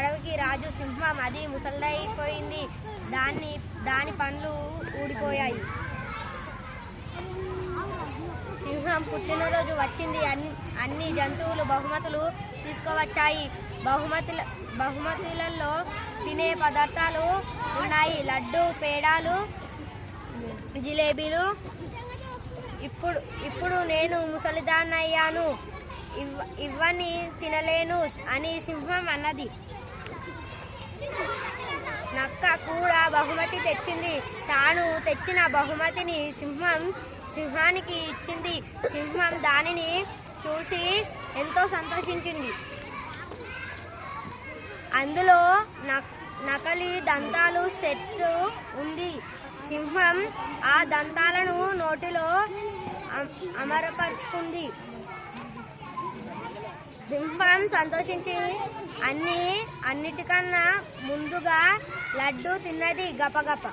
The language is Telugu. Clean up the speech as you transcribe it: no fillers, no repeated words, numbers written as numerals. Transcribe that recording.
అడవికి రాజు సింహం. అది ముసలిదైపోయింది. దాని పండ్లు ఊడిపోయాయి. సింహం పుట్టినరోజు వచ్చింది. అన్ని జంతువులు బహుమతులు తీసుకువచ్చాయి. బహుమతులలో తినే పదార్థాలు ఉన్నాయి. లడ్డు, పేడాలు, జిలేబీలు. ఇప్పుడు నేను ముసలిదాన్నయ్యాను, ఇవన్నీ తినలేను అని సింహం అన్నది. నక్క కూడా బహుమతి తెచ్చింది. తాను తెచ్చిన బహుమతిని సింహానికి ఇచ్చింది. సింహం దానిని చూసి ఎంతో సంతోషించింది. అందులో నకలి దంతాలు సెట్ ఉంది. సింహం ఆ దంతాలను నోటిలో అమరపరుచుకుంది. సింహం సంతోషించి అన్నిటికన్నా ముందుగా లడ్డు తిన్నది. గపగప.